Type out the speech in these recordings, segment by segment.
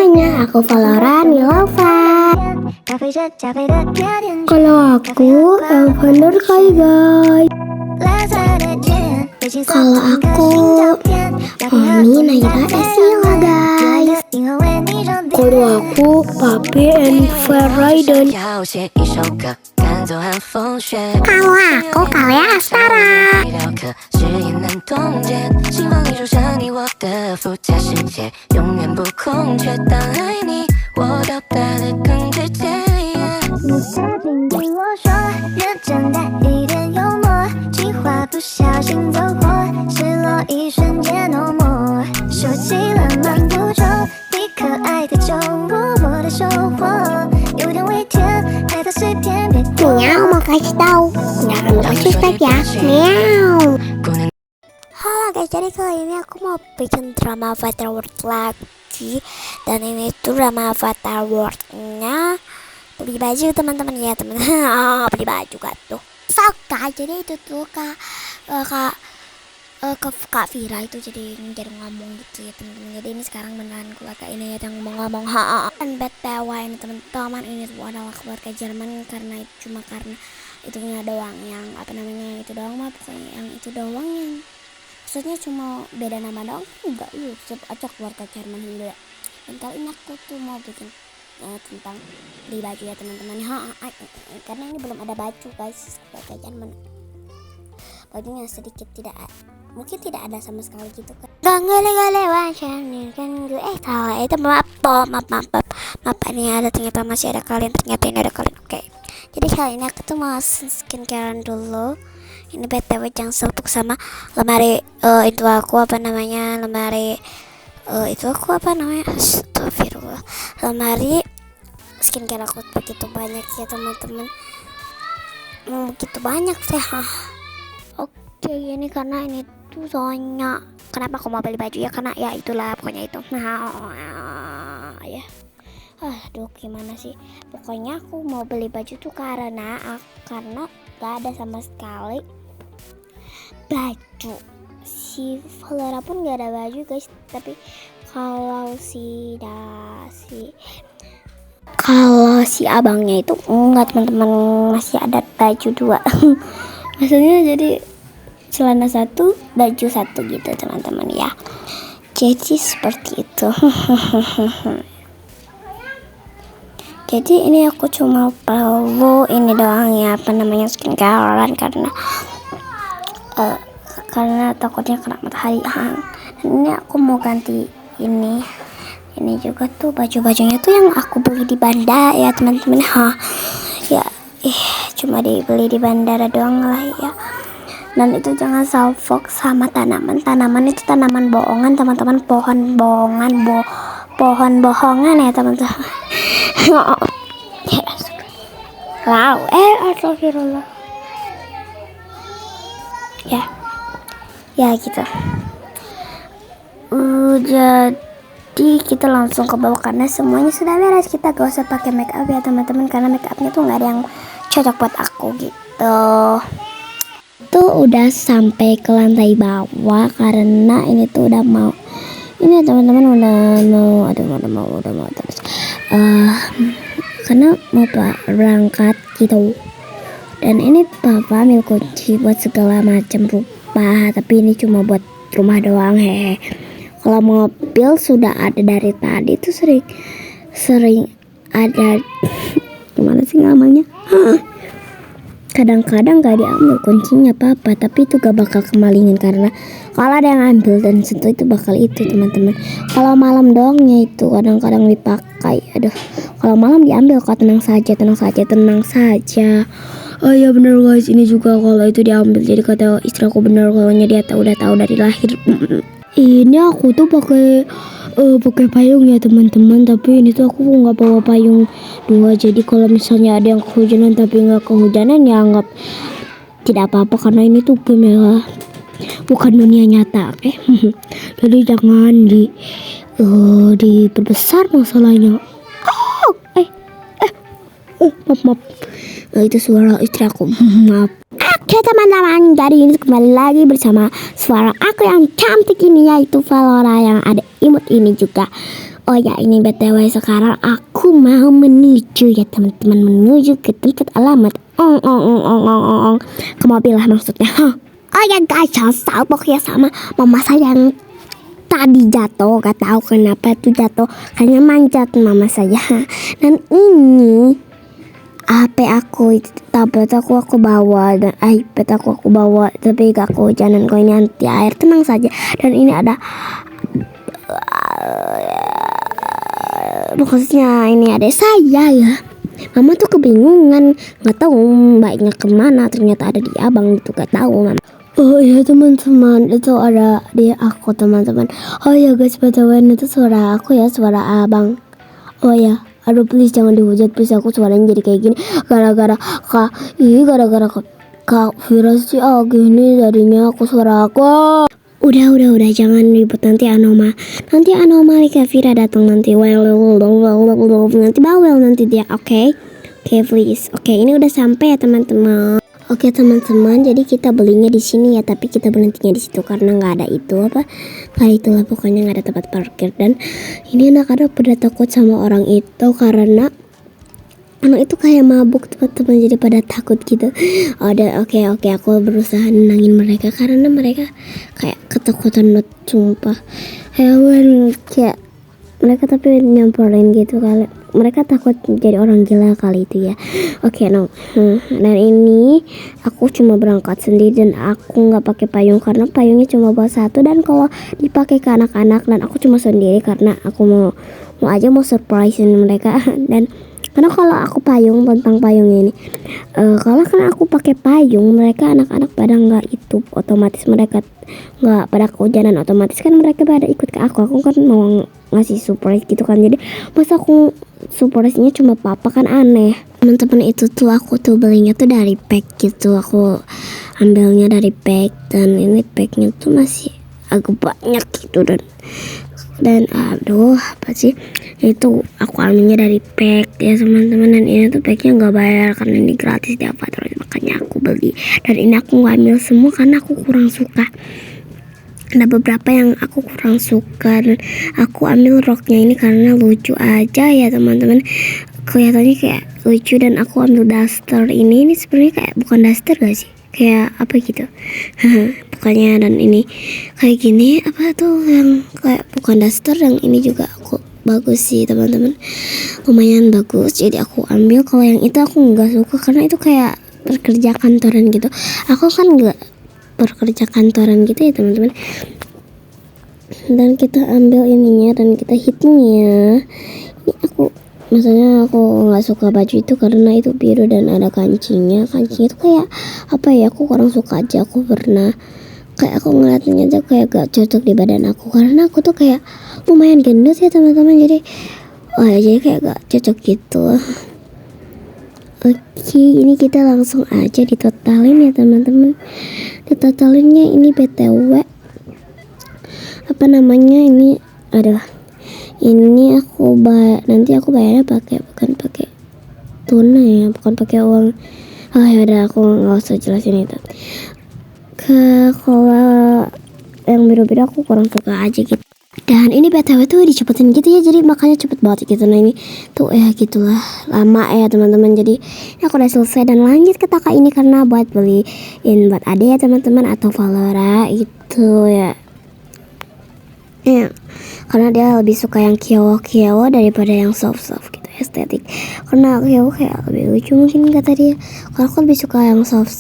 semuanya, aku Valorant Nilova. Kalau aku Elvander Kai guys. Kalau aku Mami Naira Esila guys. Kalau aku Papi and Feraiden. Kalau aku Kalia Astara. Miau mau kasih tahu, jangan lupa subscribe ya. Miau. Halo guys, jadi kali ini aku mau bikin drama Avatar World lagi. Dan ini tuh drama Avatar World-nya beli baju teman-teman ya teman-teman. Beli baju kan tuh. Soka, jadi itu tuh Kak Vira itu jadi ngomong gitu ya teman-teman. Jadi ini sekarang beneran keluarga ini yang ngomong dan BTW ini teman-teman, ini tuh adalah keluarga Jerman karena itunya doang yang itu doang mah, pokoknya yang itu doang yang maksudnya cuma beda nama doang enggak acak keluarga Jerman juga. Dan kali ini aku tuh mau bikin tentang beli baju ya teman-teman. Karena ini belum ada baju guys, keluarga Jerman bajunya sedikit mungkin tidak ada sama sekali gitu kan. Gale wancang kan gue salah itu maaf ini ada ternyata masih ada kalian, ternyata ini ada kalian. Oke. Jadi kali ini aku tuh mau skincarean dulu. Ini BTW jangan sebut sama lemari itu aku lemari astagfirullah, lemari skincare aku begitu banyak ya teman-teman, begitu banyak sih. Oke, ini karena ini tuh soalnya kenapa aku mau beli baju ya, karena ya itulah pokoknya itu. Ya aduh gimana sih, pokoknya aku mau beli baju tuh karena gak ada sama sekali baju. Si Valora pun gak ada baju guys, tapi kalau si abangnya itu enggak teman-teman, masih ada baju dua. Maksudnya jadi celana satu, baju satu gitu teman-teman ya. Jadi seperti itu. Jadi ini aku cuma perlu ini doang ya, skincare karena takutnya kena matahari. Dan ini aku mau ganti ini juga tuh baju-bajunya tuh yang aku beli di bandara ya teman-teman. Cuma dibeli di bandara doang lah ya. Dan itu jangan salfok sama tanaman itu tanaman bohongan teman-teman, pohon bohongan ya teman-teman. Wow, astagfirullah. Ya gitu. Jadi kita langsung ke bawah karena semuanya sudah beres. Kita gak usah pakai make up ya teman-teman, karena make upnya tuh nggak ada yang cocok buat aku gitu. Tuh udah sampai ke lantai bawah karena ini tuh udah mau teman-teman udah mau terus karena mau berangkat gitu. Dan ini papa ambil kunci buat segala macam rupa, tapi ini cuma buat rumah doang hehe. Kalau mobil sudah ada dari tadi tuh sering ada gimana sih namanya, kadang-kadang gak diambil kuncinya papa, tapi itu gak bakal kemalingan karena kalau ada yang ambil dan sentuh itu bakal itu teman-teman. Kalau malam doangnya itu kadang-kadang dipakai. Kalau malam diambil kok, tenang saja. Oh iya bener guys, ini juga kalau itu diambil. Jadi kata istri aku bener, kalau dia udah tahu dari lahir. Ini aku tuh pakai payung ya teman-teman, tapi ini tuh aku nggak bawa payung dua. Jadi kalau misalnya ada yang kehujanan tapi nggak kehujanan ya anggap tidak apa-apa karena ini tuh game ya, bukan dunia nyata, oke? Jadi jangan diperbesar masalahnya. Maaf. Itu suara istri aku. Maaf. Oke teman-teman, jadi ini kembali lagi bersama suara aku yang cantik ini, yaitu Valora yang ada imut ini juga. Oh ya, ini BTW sekarang aku mau menuju ya teman-teman, menuju ke tempat alamat ke mobil lah maksudnya. Oh ya guys, jangan salpok ya sama mama saya yang tadi jatuh, gak tahu kenapa tuh jatuh, hanya manjat mama saya. Dan ini HP aku, tablet aku bawa, dan iPad aku bawa, tapi gak kehujanan kok, ini anti air, tenang saja. Dan ini ada maksudnya ini ada saya ya. Mama tuh kebingungan, nggak tahu baiknya kemana, ternyata ada di abang itu, gak tahu mama. Oh iya teman-teman, itu ada di aku teman-teman. Oh ya guys, btw itu suara aku ya, suara abang. Oh ya, aduh please jangan dihujat please, aku suaranya jadi kayak gini gara-gara kak Vira sih gini jadinya aku suara aku. Udah jangan ribut, nanti anomali Kak Vira datang nanti nanti bawel nanti dia. Oke please. Oke, ini udah sampai ya teman-teman. Oke teman-teman, jadi kita belinya di sini ya, tapi kita berhentinya di situ karena nggak ada itu itulah pokoknya nggak ada tempat parkir. Dan ini anak-anak pada takut sama orang itu karena anak itu kayak mabuk teman-teman, jadi pada takut gitu. Oke, aku berusaha nenangin mereka karena mereka kayak ketakutan banget sumpah. Hewan kayak mereka tapi nyamperin gitu kali, mereka takut jadi orang gila kali itu ya. Oke, dan ini aku cuma berangkat sendiri dan aku nggak pakai payung karena payungnya cuma bawa satu, dan kalau dipakai ke anak-anak, dan aku cuma sendiri karena aku mau surprisein mereka. Dan karena kalau aku tentang payung ini, kalau kan aku pakai payung, mereka anak-anak pada nggak itu, otomatis mereka nggak pada kehujanan, otomatis kan mereka pada ikut ke aku kan mau ngasih surprise gitu kan. Jadi masa aku surprise-nya cuma papa, kan aneh teman-teman. Itu tuh aku tuh belinya tuh dari pack gitu, aku ambilnya dari pack, dan ini packnya tuh masih agak banyak gitu. Dan aduh apa sih itu, aku ambilnya dari pack ya teman-teman. Dan ini tuh packnya nggak bayar karena ini gratis di Avatar, makanya aku beli. Dan ini aku nggak ambil semua karena aku kurang suka, ada beberapa yang aku kurang suka, dan aku ambil roknya ini karena lucu aja ya teman-teman, kelihatannya kayak lucu. Dan aku ambil daster ini sebenarnya kayak bukan daster gak sih, kayak apa gitu pokoknya. Dan ini kayak gini apa tuh yang kayak bukan daster, yang ini juga aku bagus sih teman-teman, lumayan bagus, jadi aku ambil. Kalau yang itu aku nggak suka karena itu kayak pekerja kantoran gitu, aku kan nggak bekerja kantoran gitu ya teman-teman. Dan kita ambil ininya dan kita hitungnya. Ini aku nggak suka baju itu karena itu biru dan ada kancingnya itu kayak apa ya, aku kurang suka aja. Aku pernah kayak aku ngeliatnya aja kayak gak cocok di badan aku karena aku tuh kayak lumayan gendut ya teman-teman, jadi jadi kayak gak cocok gitu. Oke, ini kita langsung aja ditotalin ya teman-teman. Ditotalinnya ini BTW apa namanya, ini adalah ini nanti aku bayarnya bukan pakai tunai ya, bukan pakai uang. Ya udah, aku nggak usah jelasin itu. Kalau yang biru-biru aku kurang suka aja gitu. Dan ini BTW tuh dicepetin gitu ya, jadi makanya cepet banget gitu. Nah ini tuh ya gitulah, lama ya teman-teman. Jadi ini aku udah selesai dan lanjut ke toko ini karena buat beliin buat Ade ya teman-teman, atau Valora itu ya. Karena dia lebih suka yang kiowo daripada yang soft gitu, estetik. Karena kiowo kayak lebih lucu mungkin kata dia. Kalau aku lebih suka yang soft,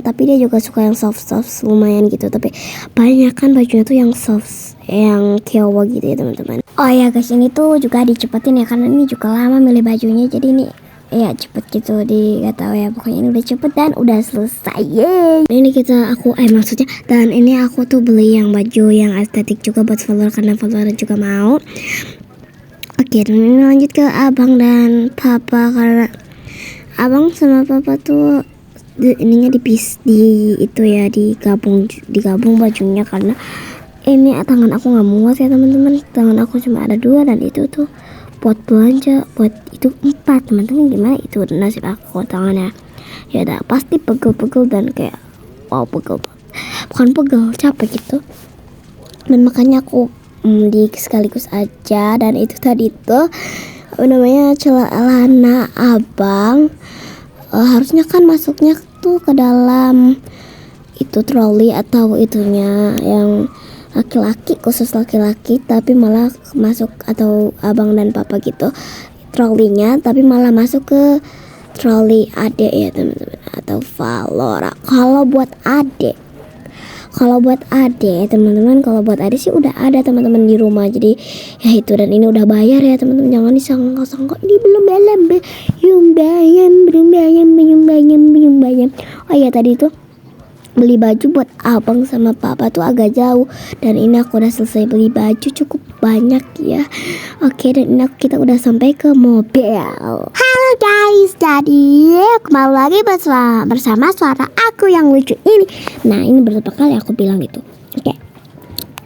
tapi dia juga suka yang soft lumayan gitu. Tapi banyak kan bajunya tuh yang soft, yang kiowo gitu ya teman-teman. Oh ya guys, ini tuh juga dicepetin ya karena ini juga lama milih bajunya, jadi ini ya cepet gitu, gak tahu ya, pokoknya ini udah cepet dan udah selesai. Yeay. Ini maksudnya, dan ini aku tuh beli yang baju yang estetik juga buat Valor karena Valor juga mau. Oke, dan ini lanjut ke abang dan papa karena abang sama papa tuh ininya digabung bajunya karena ini tangan aku nggak muat ya teman-teman, tangan aku cuma ada 2 dan itu tuh buat belanja, buat itu 4 teman-teman. Gimana itu nasib aku tangannya, ya udah pasti pegel dan kayak bukan pegel, capek gitu. Dan makanya aku di sekaligus aja. Dan itu tadi tuh apa namanya, celana abang harusnya kan masuknya tuh ke dalam itu troli atau itunya yang laki-laki, khusus laki-laki, tapi malah masuk, atau abang dan papa gitu trolinya, tapi malah masuk ke troli adek ya teman-teman, atau Valora. Kalau buat adek teman-teman, kalau buat adek sih udah ada teman-teman di rumah, jadi ya itu. Dan ini udah bayar ya teman-teman, jangan disangka-sangka ini belum bayar. Oh ya, tadi tuh beli baju buat abang sama papa tuh agak jauh, dan ini aku udah selesai beli baju cukup banyak ya. Oke, dan ini kita udah sampai ke mobil. Halo guys, jadi kembali lagi bersama suara aku yang lucu ini. Nah, ini berapa kali aku bilang gitu. Oke.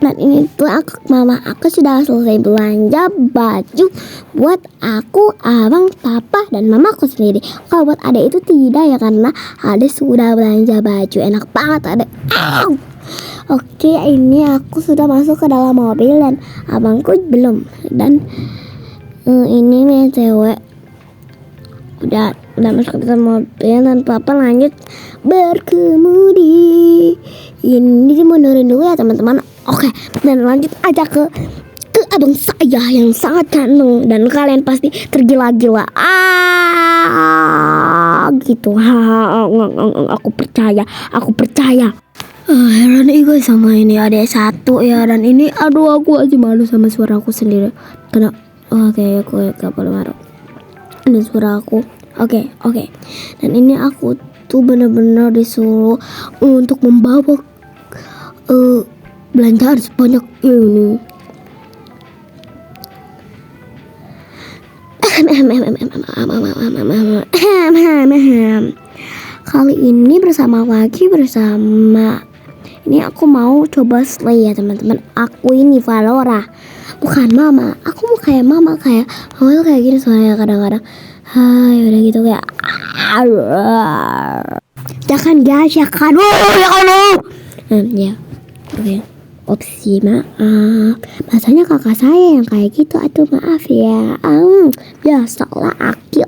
Dan ini tuh mama aku sudah selesai belanja baju buat aku, abang, papa, dan mamaku sendiri. Kalau buat adek itu tidak ya, karena adek sudah belanja baju. Enak banget adek. Oke, ini aku sudah masuk ke dalam mobil dan abangku belum. Dan ini nih cewek udah masuk ke dalam mobil, dan papa lanjut berkemudi. Ini mundurin dulu ya teman-teman. Oke, dan lanjut aja ke abang saya yang sangat ganteng, dan kalian pasti tergila-gila gitu. Aku percaya. Heran gue sama ini adek satu ya, dan ini aduh aku aja malu sama suara aku sendiri. Karena oke, aku gak boleh marah. Ini suara aku. Oke. Dan ini aku tuh benar-benar disuruh untuk membawa belanjaan sebanyak ini. Kali ini bersama ini aku mau coba slay ya teman-teman. Aku ini Valora, bukan mama. Aku mau kayak mama, kayak mama tuh kayak gini soalnya kadang-kadang. Hai, udah gitu kayak jangan gas ya kan. Ya. Oke. Opsi maaf, masanya kakak saya yang kayak gitu, aduh maaf ya. Biasalah Akil.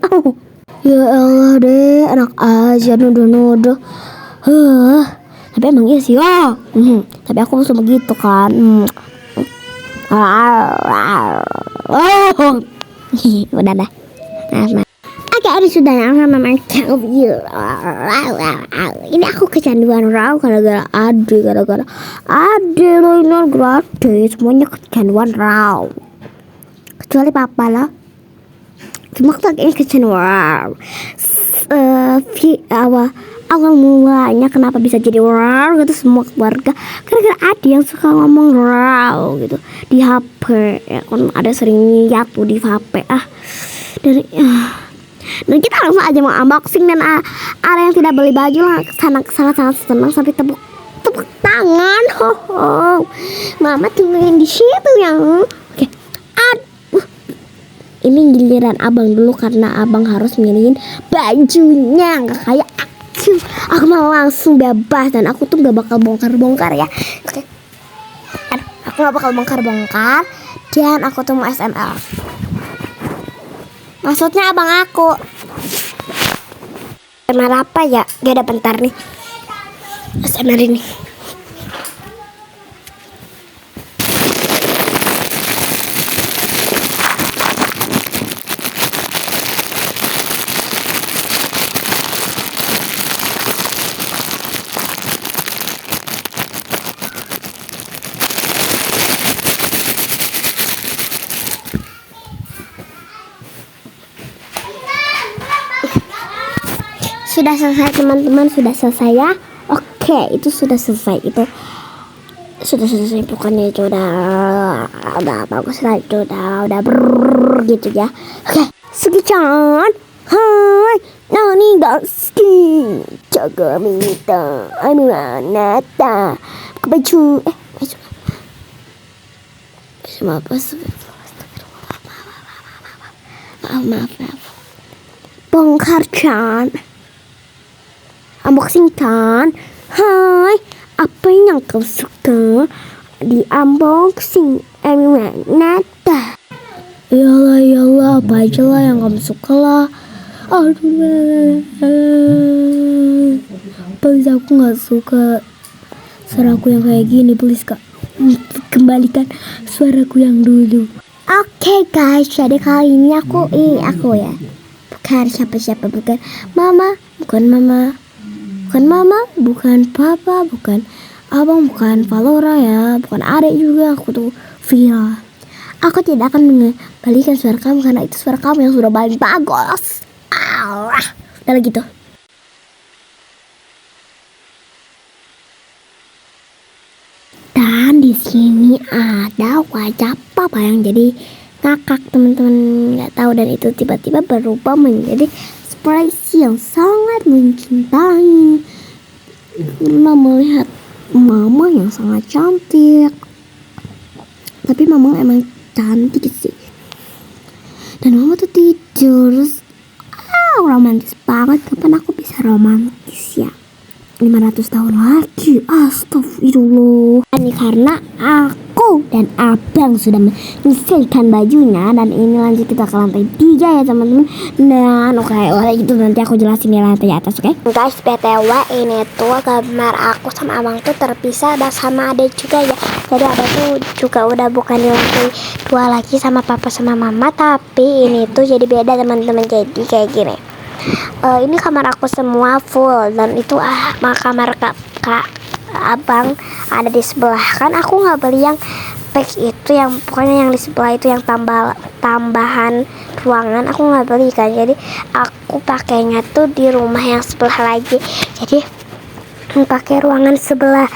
Ya Allah deh, enak aja nuduh. Tapi emang iya sih tapi aku langsung begitu kan. Udah dah. Oke, ini sudah yang sama ini aku kecanduan raw gara-gara ade loh, ini gratis, semuanya kecanduan raw kecuali papa lah. Cuma aku ini kecanduan awal mulanya kenapa bisa jadi raw gitu semua keluarga, gara-gara ada yang suka ngomong raw gitu di HP ya kan, ada sering lihat tuh di HP dan kita langsung aja mau unboxing, dan ada yang tidak beli baju lah sangat senang sampai tepuk tangan. Mama tungguin di situ yang oke. Ini giliran abang dulu karena abang harus milihin bajunya, nggak kayak aku mau langsung bebas, dan aku tuh gak bakal bongkar ya. Oke. Aku gak bakal bongkar, dan aku tuh mau SML. Maksudnya abang aku SMR apa ya? Gak ada bentar nih SMR ini. Sudah selesai teman-teman, sudah selesai ya. Oke, itu sudah selesai, itu sudah selesai, pokoknya itu udah bagus lah, itu udah gitu ya. Oke, Sugi-chan, hai, nani daski, jaga minta, nata, baju maaf, bongkar Chan. Unboxing kan. Hai, apa yang kau suka? di unboxing Nata. Iyalah apa aja lah yang kamu suka lah. Aduh, please aku nggak suka suaraku yang kayak gini, please kak. Kembalikan suaraku yang dulu. Oke guys, jadi kali ini aku ya. Bukan siapa-siapa, bukan mama, bukan papa, bukan abang, bukan Valora ya, bukan adik juga, aku tuh Vira. Aku tidak akan mengembalikan suara kamu karena itu suara kamu yang sudah paling bagus. Udah gitu. Dan di sini ada wajah papa yang jadi ngakak, teman-teman nggak tahu, dan itu tiba-tiba berubah menjadi ekspresi yang sangat mencintai karena melihat mama yang sangat cantik. Tapi mama emang cantik sih. Dan mama tuh tidur romantis banget. Kapan aku bisa romantis ya? 500 tahun lagi. Astagfirullah. Ini karena aku dan abang sudah menyelesaikan bajunya. Dan ini lanjut kita ke lantai 3 ya teman-teman. Dan oke, itu nanti aku jelasin di lantai atas, oke? Guys, BTW ini tuh kamar aku sama abang tuh terpisah dan sama adek juga ya. Jadi adek tuh juga udah bukan di lantai 2 lagi sama papa sama mama, tapi ini tuh jadi beda teman-teman. Jadi kayak gini. Ini kamar aku semua full, dan itu kamar kak abang ada di sebelah. Kan aku nggak beli yang pack itu, yang pokoknya yang di sebelah itu yang tambahan ruangan aku nggak beli kan. Jadi aku pakainya tuh di rumah yang sebelah lagi. Jadi pakai ruangan sebelah.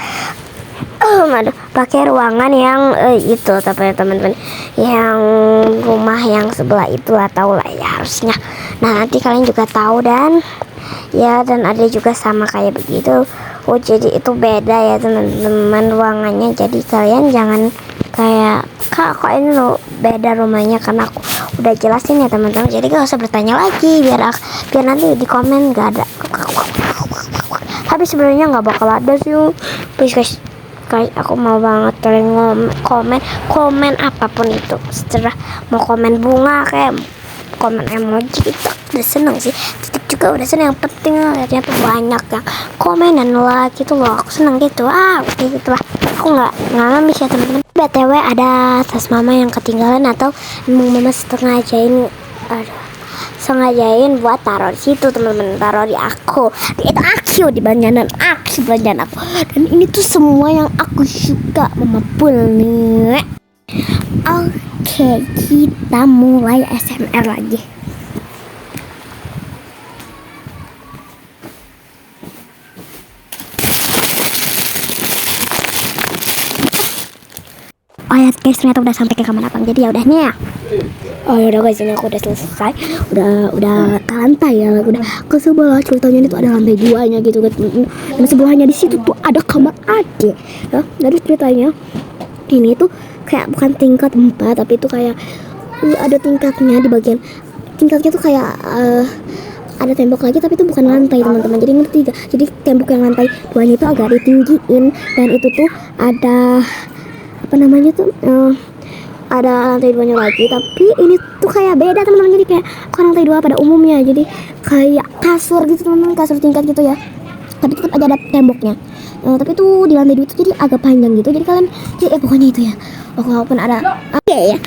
Pakai ruangan yang itu teman-teman, yang rumah yang sebelah itulah, tahu lah ya harusnya. Nah nanti kalian juga tahu, dan ya dan ada juga sama kayak begitu. Jadi itu beda ya teman-teman ruangannya. Jadi kalian jangan kayak kok ini lo beda rumahnya, karena aku udah jelasin ya teman-teman. Jadi gak usah bertanya lagi biar nanti di komen gak ada. Tapi sebenarnya nggak bakal ada sih. Please guys, aku mau banget kalian komen apapun itu, setelah mau komen bunga kayak komen emoji itu udah seneng sih. Titik juga udah seneng, yang penting ternyata banyak yang komen dan like gitu loh, aku seneng gitu. Kayak gitu lah, aku nggak ngamis ya teman-teman. BTW ada tas mama yang ketinggalan, atau emang mama sengajain buat taruh di situ teman-teman, taruh di aku. Itu aku di belanjaan aku. Dan ini tuh semua yang aku suka mama pul nih. Oke, kita mulai ASMR lagi. Oh ya guys, ternyata udah sampai ke kamar abang. Jadi ya udahnya. Oh ya udah guys, ini aku udah selesai. Udah ke lantai ya, udah ke sebelah. Ceritanya itu ada lantai 2-nya gitu kan. Dan sebelahnya di situ tuh ada kamar adik. Ya, dari ceritanya ini tuh kayak bukan tingkat 4, tapi itu kayak ada tingkatnya. Di bagian tingkatnya tuh kayak ada tembok lagi, tapi itu bukan lantai teman-teman. Jadi ngerti gak? Jadi tembok yang lantai 2-nya itu agak ditinggiin, dan itu tuh ada apa namanya tuh ada lantai 2-nya lagi, tapi ini tuh kayak beda teman-teman. Jadi kayak bukan lantai 2 pada umumnya, jadi kayak kasur gitu teman-teman, kasur tingkat gitu ya, tapi tetap aja ada temboknya. Tapi itu di lantai 2 itu jadi agak panjang gitu. Jadi kalian pokoknya itu ya, walaupun ada ya.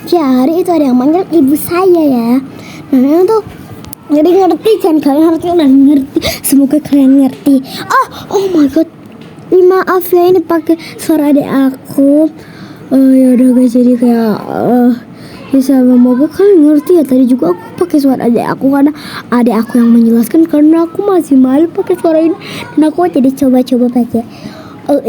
Jadi itu ada yang manggil ibu saya ya. Nah tuh jadi ngerti kan, kalian harusnya udah ngerti. Semoga kalian ngerti. Oh my god, maaf ya, ini pakai suara adik aku. Ya udah guys, jadi kayak bisa semoga kalian ngerti ya. Tadi juga aku pakai suara adik aku karena adik aku yang menjelaskan, karena aku masih malu pakai suara ini, dan aku jadi coba-coba pakai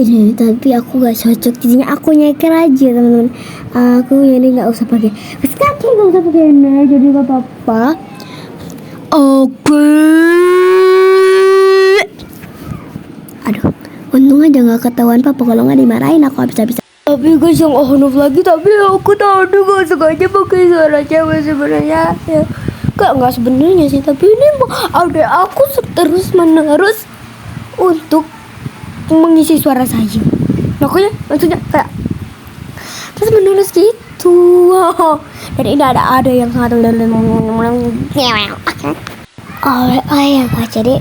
ini, tapi aku gak cocok. Jadinya aku nyeker aja teman-teman. Aku jadi nggak usah pakai kaki, nggak usah pakai ini, jadi nggak apa-apa. Oke. Aduh, untung aja nggak ketahuan papa, kalau nggak dimarahin aku habis-habisan. Tapi guys, yang Ahnaf lagi, tapi aku tadi gak sengaja pakai suara cewek sebenarnya ya. Nggak sebenarnya sih, tapi ini ada aku terus menerus untuk mengisi suara saya. Pokoknya maksudnya kayak terus menulis gitu. Dan ini ada yang satu dan oh ya Kak, jadi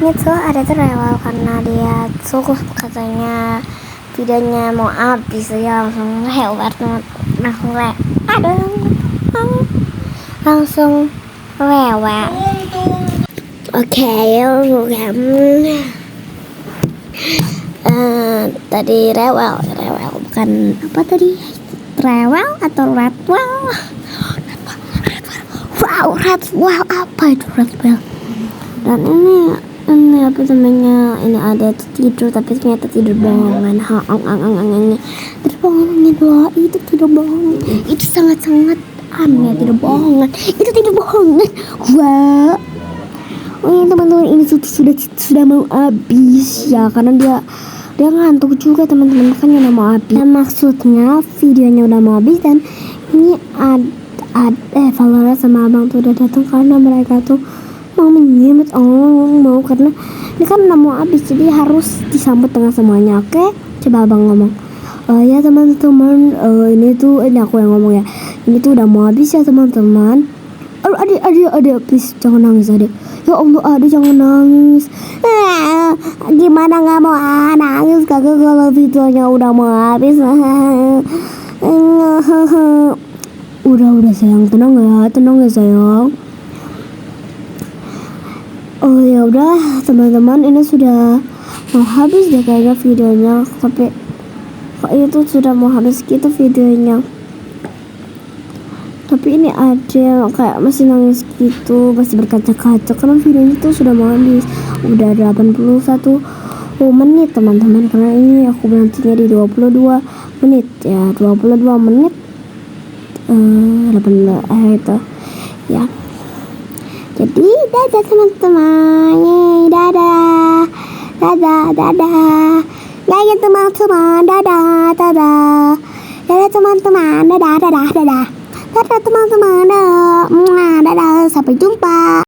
ini tuh ada tuh rewel karena dia tuh katanya videonya mau habis ya, langsung lewat langsung lewat. Oke, tadi rewel bukan apa tadi, rewel atau redwell. Wow, apa itu redwell? Dan ini apa namanya, ini ada tidur tapi ternyata tidur bohongan. Tidur bohongan loh, itu tidur bohongan, itu sangat aneh. Tidur bohongan, itu tidur bohongan. Wah, oh teman-teman, ini sudah mau habis ya, karena dia ngantuk juga teman-teman, makanya udah mau habis. Dan maksudnya videonya udah mau habis, dan ini Valora sama abang tuh udah datang karena mereka tuh mau menyambut mau karena ini kan udah mau habis, jadi harus disambut dengan semuanya. Oke, coba abang ngomong. Ya teman-teman, ini aku yang ngomong ya. Ini tuh udah mau habis ya teman-teman. Adik, please jangan nangis adik. Ya Allah adik, jangan nangis. Gimana nggak mau nangis kakak kalau videonya udah mau habis. Udah sayang, tenang ya sayang. Oh ya udah teman-teman, ini sudah mau habis deh kayaknya videonya, tapi kok itu sudah mau habis gitu videonya. Tapi ini ada kayak masih nangis gitu, masih berkaca-kaca karena videonya tuh sudah mau habis. Udah 81 menit teman-teman, karena ini aku berhentinya di 22 menit ya, 22 menit 18 itu ya. Jadi dadah teman-teman, dadah ya teman-teman, dadah teman-teman, dadah teman-teman, dadah, sampai jumpa.